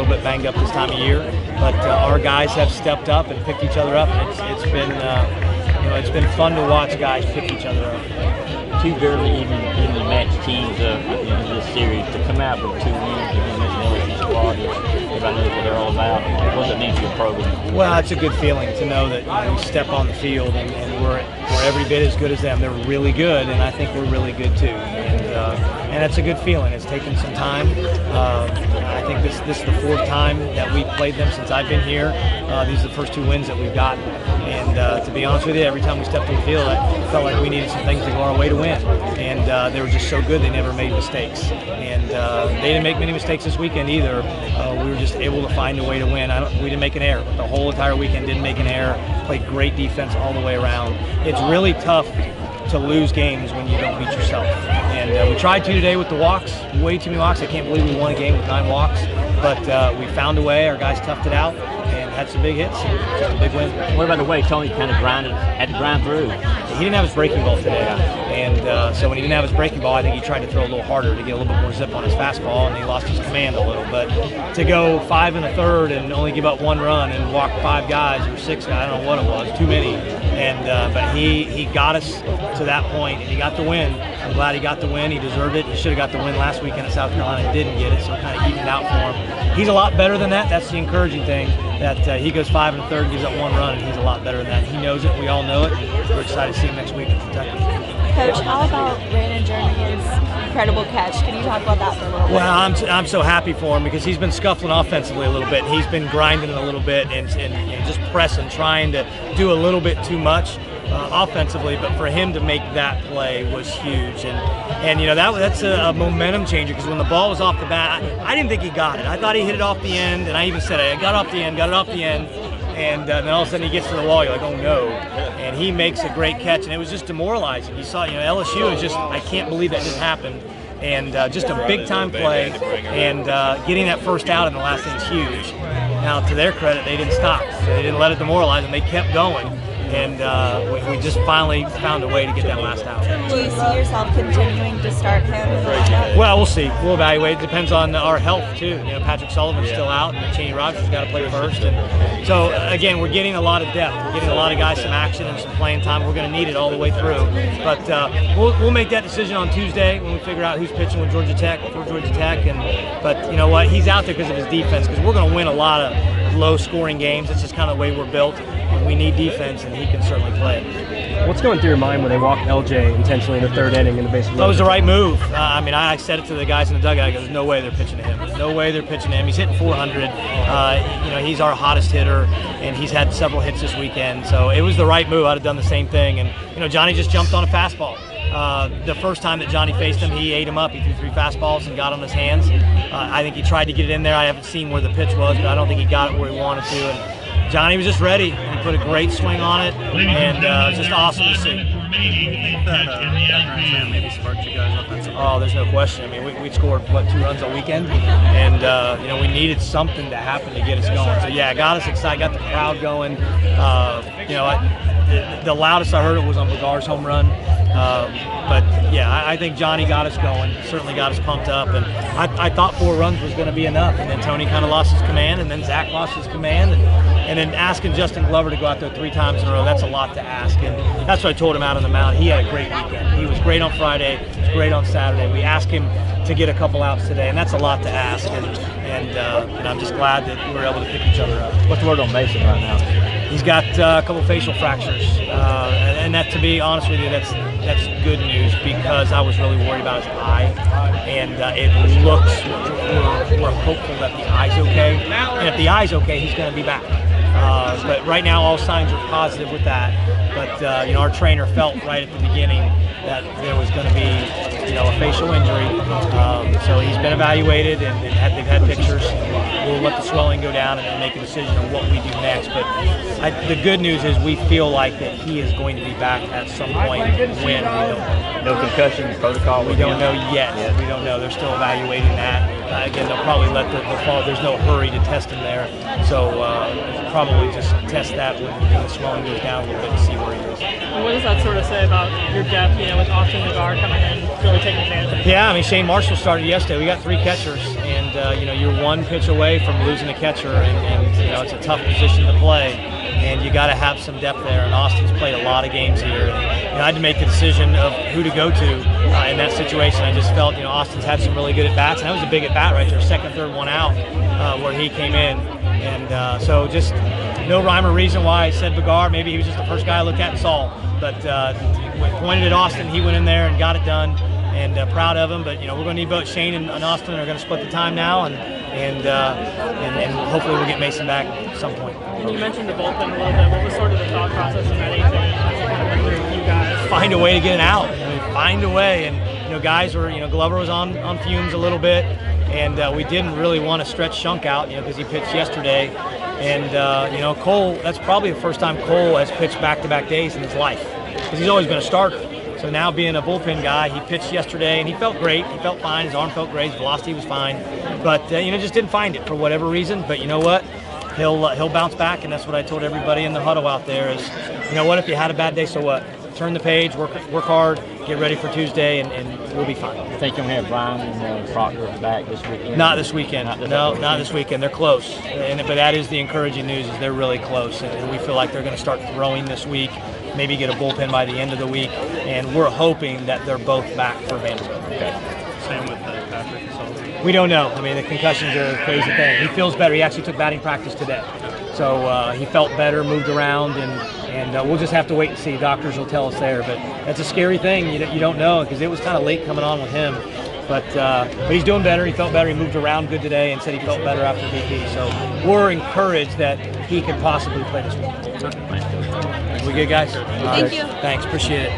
little bit banged up this time of year, but our guys have stepped up and picked each other up. It's been fun to watch guys pick each other up. Two very evenly matched teams in this series to come out with 2 wins against this LSU squad. Everybody knows what they're all about. What does it mean for your program? Well, it's a good feeling to know that we step on the field and we're every bit as good as them. They're really good, and I think we're really good too. And it's a good feeling. It's taken some time. I think this is the 4th time that we've played them since I've been here. These are the first 2 wins that we've gotten. And to be honest with you, every time we stepped on the field, I felt like we needed some things to go our way to win. And they were just so good, they never made mistakes. And they didn't make many mistakes this weekend either. We were just able to find a way to win. We didn't make an error. The whole entire weekend didn't make an error. Played great defense all the way around. It's really tough to lose games when you don't beat yourself. And we tried to today with the walks, way too many walks. I can't believe we won a game with 9 walks. But we found a way. Our guys toughed it out and had some big hits. Just a big win. What about the way Tony kind of had to grind through? He didn't have his breaking ball today. And so when he didn't have his breaking ball, I think he tried to throw a little harder to get a little bit more zip on his fastball, and he lost his command a little. But to go 5 1/3 and only give up 1 run and walk 5 guys or 6 guys, I don't know what it was, too many. And but he got us to that point, and he got the win. I'm glad he got the win. He deserved it. He should have got the win last weekend at South Carolina and didn't get it, so it kind of evened out for him. He's a lot better than that. That's the encouraging thing, that he goes 5 1/3, gives up 1 run, and he's a lot better than that. He knows it. We all know it. We're excited to see him next week in Kentucky. Coach, how about Brandon Jernigan's incredible catch? Can you talk about that for a little bit? Well, I'm so happy for him because he's been scuffling offensively a little bit. He's been grinding a little bit and just pressing, trying to do a little bit too much offensively. But for him to make that play was huge, and that's a momentum changer, because when the ball was off the bat, I didn't think he got it. I thought he hit it off the end, and I even said I got off the end, and then all of a sudden he gets to the wall. You're like, oh no! And he makes a great catch, and it was just demoralizing. You saw, LSU is just, I can't believe that just happened, and just a big time play, and getting that first out in the last inning is huge. Now, to their credit, they didn't stop. They didn't let it demoralize them. They kept going, and we just finally found a way to get that last out. Do you see yourself continuing to start him in the lineup? Well, we'll see. We'll evaluate. It depends on our health too. Patrick Sullivan's still out, and Cheney Rogers got to play first. And so again, we're getting a lot of depth. We're getting a lot of guys some action and some playing time. We're going to need it all the way through. But we'll make that decision on Tuesday when we figure out who's pitching with Georgia Tech. But you know what? He's out there because of his defense. Because we're going to win a lot of low-scoring games. It's just kind of the way we're built. And we need defense, and he can certainly play it. What's going through your mind when they walk LJ intentionally in the 3rd inning in the base? That was the right move. I said it to the guys in the dugout. I go, there's no way they're pitching to him. There's no way they're pitching to him. He's hitting 400. He's our hottest hitter, and he's had several hits this weekend. So it was the right move. I'd have done the same thing. And Johnny just jumped on a fastball. The first time that Johnny faced him, he ate him up. He threw 3 fastballs and got on his hands. I think he tried to get it in there. I haven't seen where the pitch was, but I don't think he got it where he wanted to. And Johnny was just ready. He put a great swing on it, and it was just awesome to see. Maybe sparked you guys offensively? Oh, there's no question. We scored, 2 runs all weekend? And, we needed something to happen to get us going. So, yeah, it got us excited, got the crowd going. The loudest I heard it was on Bagar's home run. But, yeah, I think Johnny got us going, certainly got us pumped up. And I thought 4 runs was going to be enough. And then Tony kind of lost his command, and then Zach lost his command. And then asking Justin Glover to go out there 3 times in a row, that's a lot to ask. And that's what I told him out on the mound. He had a great weekend. He was great on Friday. He was great on Saturday. We asked him to get a couple outs today, and that's a lot to ask. And I'm just glad that we were able to pick each other up. What's the word on Mason right now? He's got a couple facial fractures, and that, to be honest with you, that's good news, because I was really worried about his eye, and it looks, we're hopeful that the eye's okay, and if the eye's okay, he's going to be back. But right now, all signs are positive with that. But our trainer felt right at the beginning that there was going to be, a facial injury. So he's been evaluated, and they've had pictures. We'll let the swelling go down and then make a decision on what we do next. But the good news is we feel like that he is going to be back at some point. When, we don't know. No concussion protocol? We don't know yet. We don't know. They're still evaluating that. Again, they'll probably let the fall. There's no hurry to test him there. So probably just test that when the swelling goes down a little bit to see where he is. And what does that sort of say about your depth, with Austin Nagar coming in, really taking advantage of it? Yeah, I mean, Shane Marshall started yesterday. We got 3 catchers, and you're 1 pitch away from losing a catcher, and it's a tough position to play, and you got to have some depth there. And Austin's played a lot of games here, and I had to make the decision of who to go to in that situation. I just felt, Austin's had some really good at bats, and that was a big at bat right there, second, third one out, where he came in, and so just no rhyme or reason why I said Bagar. Maybe he was just the first guy I looked at and saw, but when pointed at Austin, he went in there and got it done. And proud of him, but we're going to need both Shane and Austin are going to split the time now, and hopefully we'll get Mason back at some point. And you mentioned the bullpen a little bit. What was sort of the thought process in that 8th inning as it kind of went through you guys? Find a way to get an out. Find a way, and guys were Glover was on fumes a little bit, and we didn't really want to stretch Shunk out, because he pitched yesterday, and Cole. That's probably the first time Cole has pitched back-to-back days in his life, because he's always been a starter. So now being a bullpen guy, he pitched yesterday and he felt great. He felt fine. His arm felt great. His velocity was fine. But just didn't find it for whatever reason. But you know what? He'll bounce back, and that's what I told everybody in the huddle out there is, what if you had a bad day? So what? Turn the page, work hard, get ready for Tuesday, and we'll be fine. I think you'll have Brian and Proctor back this weekend. Not this weekend. Not this weekend. They're close. But that is the encouraging news is they're really close, and we feel like they're going to start throwing this week. Maybe get a bullpen by the end of the week, and we're hoping that they're both back for Vanderbilt. Okay. Same with Patrick. So. We don't know. I mean, the concussions are a crazy thing. He feels better. He actually took batting practice today. So he felt better, moved around, and we'll just have to wait and see. Doctors will tell us there. But that's a scary thing. You don't know, because it was kind of late coming on with him. But he's doing better. He felt better. He moved around good today and said he felt better after BP. So we're encouraged that he could possibly play this week. We good, guys? Thank you. Thanks. Appreciate it.